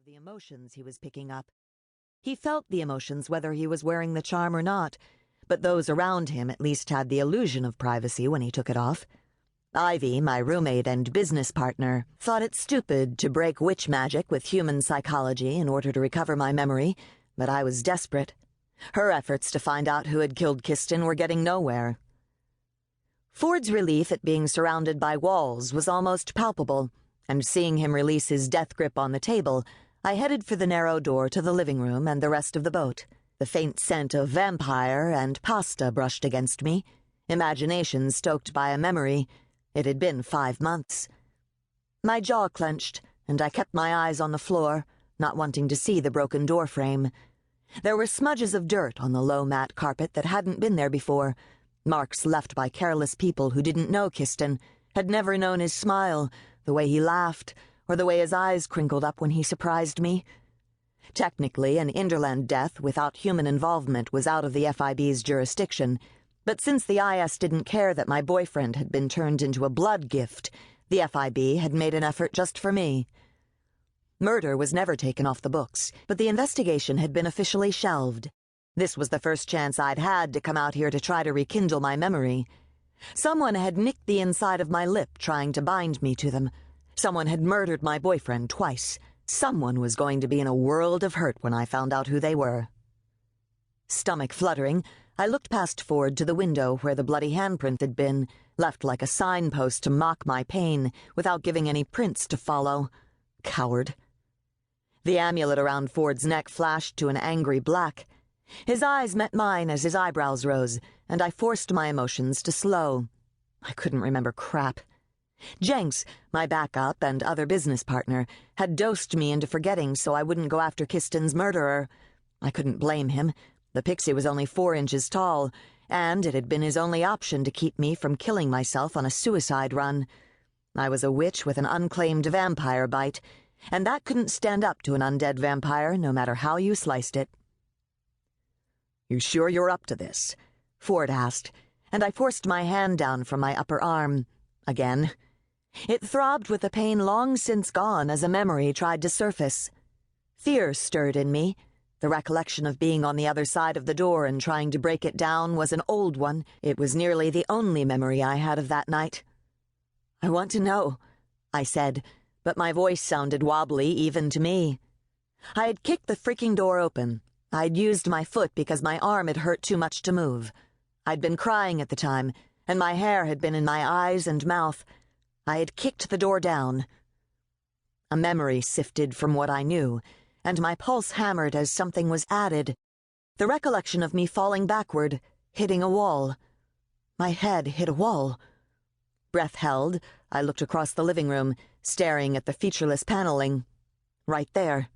of the emotions he was picking up. He felt the emotions whether he was wearing the charm or not, but those around him at least had the illusion of privacy when he took it off. Ivy, my roommate and business partner, thought it stupid to break witch magic with human psychology in order to recover my memory, but I was desperate. Her efforts to find out who had killed Kiston were getting nowhere. Ford's relief at being surrounded by walls was almost palpable, and seeing him release his death grip on the table, I headed for the narrow door to the living room and the rest of the boat. The faint scent of vampire and pasta brushed against me, imagination stoked by a memory. It had been 5 months. My jaw clenched, and I kept my eyes on the floor, not wanting to see the broken door frame. There were smudges of dirt on the low mat carpet that hadn't been there before, marks left by careless people who didn't know Kiston, had never known his smile, the way he laughed, or the way his eyes crinkled up when he surprised me. Technically, an Interland death without human involvement was out of the FIB's jurisdiction, but since the IS didn't care that my boyfriend had been turned into a blood gift, the FIB had made an effort just for me. Murder was never taken off the books, but the investigation had been officially shelved. This was the first chance I'd had to come out here to try to rekindle my memory. Someone had nicked the inside of my lip trying to bind me to them. Someone had murdered my boyfriend twice. Someone was going to be in a world of hurt when I found out who they were. Stomach fluttering, I looked past Ford to the window where the bloody handprint had been, left like a signpost to mock my pain without giving any prints to follow. Coward. The amulet around Ford's neck flashed to an angry black. His eyes met mine as his eyebrows rose, and I forced my emotions to slow. I couldn't remember crap. Jenks, my backup and other business partner, had dosed me into forgetting so I wouldn't go after Kiston's murderer. I couldn't blame him. The pixie was only 4 inches tall, and it had been his only option to keep me from killing myself on a suicide run. I was a witch with an unclaimed vampire bite, and that couldn't stand up to an undead vampire no matter how you sliced it. "You sure you're up to this?" Ford asked, and I forced my hand down from my upper arm. Again. It throbbed with a pain long since gone as a memory tried to surface. Fear stirred in me. The recollection of being on the other side of the door and trying to break it down was an old one. It was nearly the only memory I had of that night. "I want to know," I said, but my voice sounded wobbly even to me. I had kicked the freaking door open. I'd used my foot because my arm had hurt too much to move. I'd been crying at the time, and my hair had been in my eyes and mouth. I had kicked the door down. A memory sifted from what I knew, and my pulse hammered as something was added. The recollection of me falling backward, hitting a wall. My head hit a wall. Breath held, I looked across the living room, staring at the featureless paneling. Right there.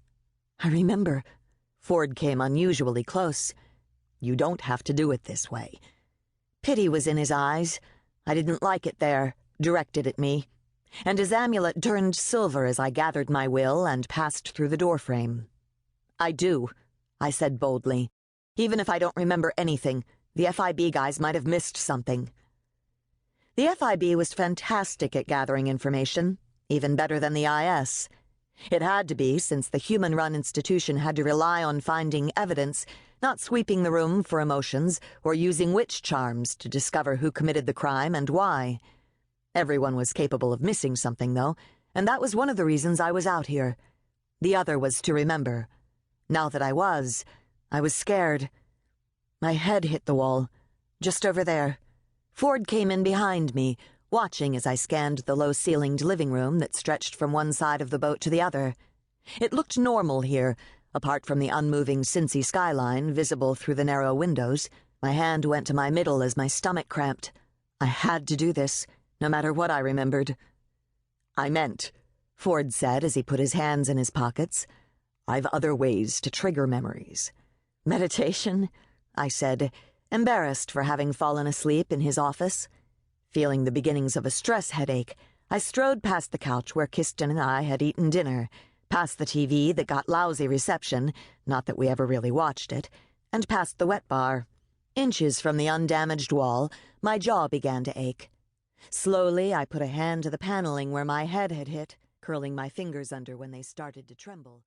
I remember. Ford came unusually close. "You don't have to do it this way." Pity was in his eyes. I didn't like it there, directed at me, and his amulet turned silver as I gathered my will and passed through the doorframe. "I do," I said boldly. "Even if I don't remember anything, the FIB guys might have missed something." The FIB was fantastic at gathering information, even better than the IS. It had to be, since the human-run institution had to rely on finding evidence, not sweeping the room for emotions or using witch charms to discover who committed the crime and why. Everyone was capable of missing something, though, and that was one of the reasons I was out here. The other was to remember. Now that I was scared. My head hit the wall, just over there. Ford came in behind me, watching as I scanned the low-ceilinged living room that stretched from one side of the boat to the other. It looked normal here, apart from the unmoving Cincy skyline visible through the narrow windows. My hand went to my middle as my stomach cramped. I had to do this, no matter what I remembered. "I meant," Ford said as he put his hands in his pockets, "I've other ways to trigger memories." "Meditation?" I said, embarrassed for having fallen asleep in his office. Feeling the beginnings of a stress headache, I strode past the couch where Kiston and I had eaten dinner, past the TV that got lousy reception, not that we ever really watched it, and past the wet bar. Inches from the undamaged wall, my jaw began to ache. Slowly, I put a hand to the paneling where my head had hit, curling my fingers under when they started to tremble.